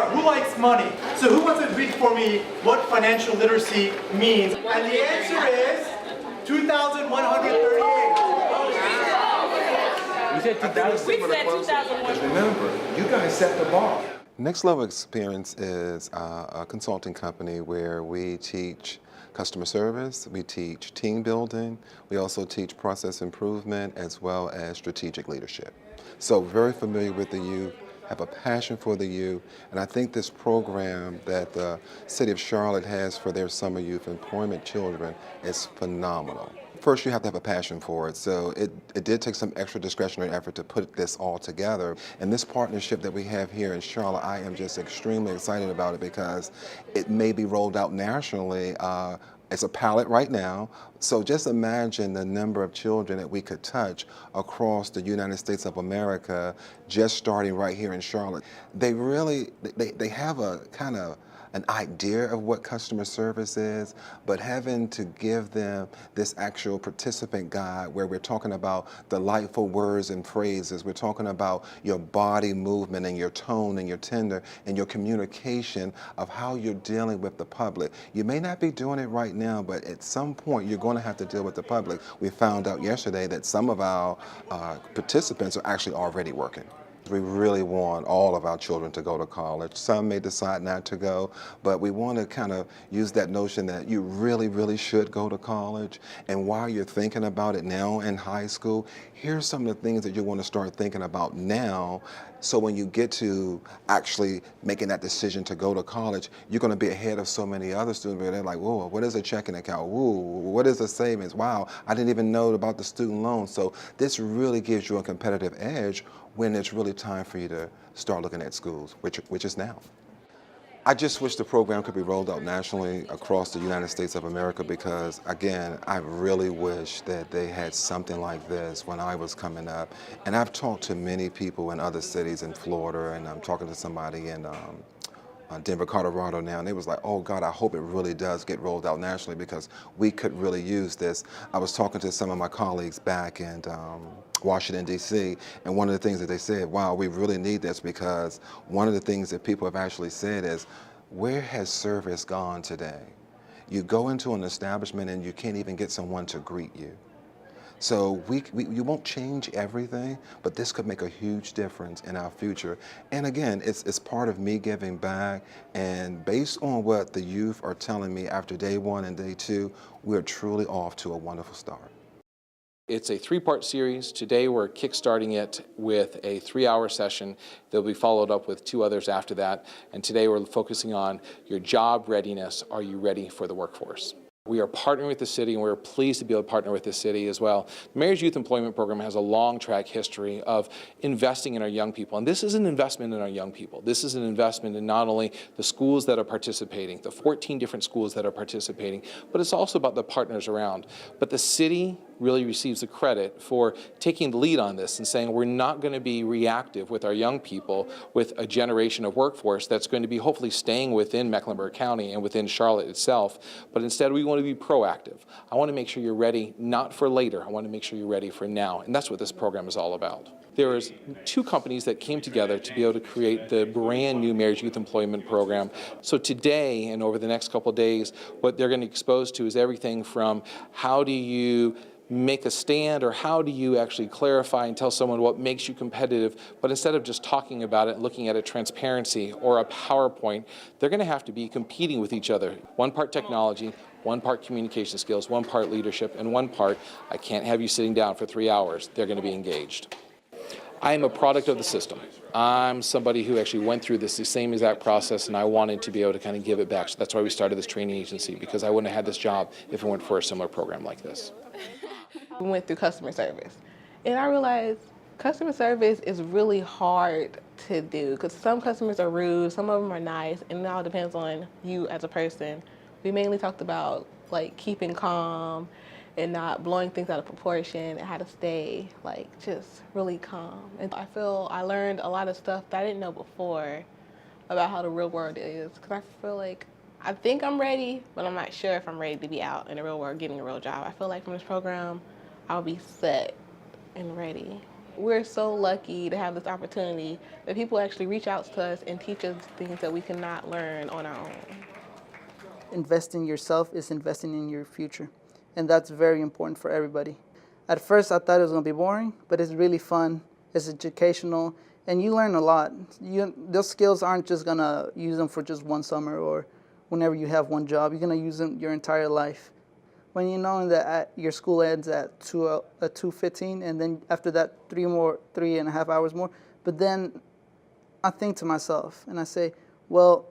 start. Who likes money? So who wants to read for me what financial literacy means? And the answer is 2,138. You said 2,000. We said 2001. Remember, you guys set the bar. Next Level Experience is a consulting company where we teach customer service, we teach team building, we also teach process improvement as well as strategic leadership. So very familiar with the youth, have a passion for the youth, and I think this program that the City of Charlotte has for their summer youth employment children is phenomenal. First, you have to have a passion for it, so it did take some extra discretionary effort to put this all together. And this partnership that we have here in Charlotte, I am just extremely excited about it because it may be rolled out nationally. It's a pilot right now, so just imagine the number of children that we could touch across the United States of America just starting right here in Charlotte. They have a kind of an idea of what customer service is, but having to give them this actual participant guide where we're talking about delightful words and phrases, we're talking about your body movement and your tone and your tender and your communication of how you're dealing with the public. You may not be doing it right now, but at some point you're going to have to deal with the public. We found out yesterday that some of our participants are actually already working. We really want all of our children to go to college. Some may decide not to go, but we want to kind of use that notion that you really, really should go to college. And while you're thinking about it now in high school, here's some of the things that you want to start thinking about now, so when you get to actually making that decision to go to college, you're going to be ahead of so many other students where they're like, whoa, what is a checking account? Whoa, what is a savings? Wow, I didn't even know about the student loan. So this really gives you a competitive edge when it's really time for you to start looking at schools, which is now. I just wish the program could be rolled out nationally across the United States of America because, again, I really wish that they had something like this when I was coming up. And I've talked to many people in other cities in Florida, and I'm talking to somebody in Denver, Colorado now, and they was like, oh God, I hope it really does get rolled out nationally because we could really use this. I was talking to some of my colleagues back in Washington, D.C., and one of the things that they said, wow, we really need this because one of the things that people have actually said is, where has service gone today? You go into an establishment and you can't even get someone to greet you. So you won't change everything, but this could make a huge difference in our future. And again, it's part of me giving back, and based on what the youth are telling me after day 1 and day 2, we're truly off to a wonderful start. It's a 3-part series. Today we're kickstarting it with a 3-hour session. They'll be followed up with 2 others after that. And today we're focusing on your job readiness. Are you ready for the workforce? We are partnering with the city, and we're pleased to be able to partner with the city as well. The Mayor's Youth Employment Program has a long track history of investing in our young people, and this is an investment in our young people. This is an investment in not only the schools that are participating, the 14 different schools that are participating, but it's also about the partners around. But the city really receives the credit for taking the lead on this and saying we're not going to be reactive with our young people with a generation of workforce that's going to be hopefully staying within Mecklenburg County and within Charlotte itself, but instead we want to be proactive. I want to make sure you're ready, not for later. I want to make sure you're ready for now, and that's what this program is all about. There is 2 companies that came together to be able to create the brand new Mayor's Youth Employment Program. So today and over the next couple of days, what they're going to expose to is everything from how do you make a stand, or how do you actually clarify and tell someone what makes you competitive, but instead of just talking about it, looking at a transparency or a PowerPoint, they're going to have to be competing with each other. 1 part technology, 1 part communication skills, 1 part leadership, and 1 part, I can't have you sitting down for 3 hours. They're going to be engaged. I am a product of the system. I'm somebody who actually went through this the same exact process, and I wanted to be able to kind of give it back. So that's why we started this training agency, because I wouldn't have had this job if it weren't for a similar program like this. We went through customer service, and I realized customer service is really hard to do because some customers are rude, some of them are nice, and it all depends on you as a person. We mainly talked about like keeping calm and not blowing things out of proportion and how to stay like just really calm. And I feel I learned a lot of stuff that I didn't know before about how the real world is, because I feel like I think I'm ready, but I'm not sure if I'm ready to be out in the real world getting a real job. I feel like from this program, I'll be set and ready. we're so lucky to have this opportunity that people actually reach out to us and teach us things that we cannot learn on our own. Investing in yourself is investing in your future, and that's very important for everybody. At first, I thought it was going to be boring, but it's really fun. It's educational, and you learn a lot. Those skills aren't just going to use them for just one summer or whenever you have one job. You're going to use them your entire life. When you know that your school ends at 2:15, and then after that, 3.5 hours more. But then I think to myself, and I say, well,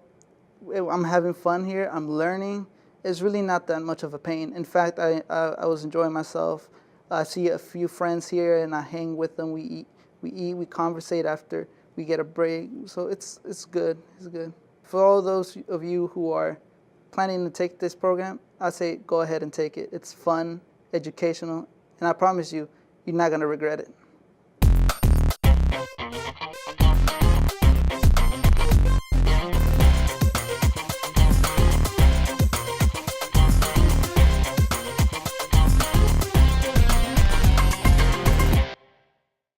I'm having fun here. I'm learning. It's really not that much of a pain. In fact, I was enjoying myself. I see a few friends here, and I hang with them. We conversate after we get a break. So it's good. It's good. For all those of you who are planning to take this program, I say go ahead and take it. It's fun, educational, and I promise you, you're not going to regret it.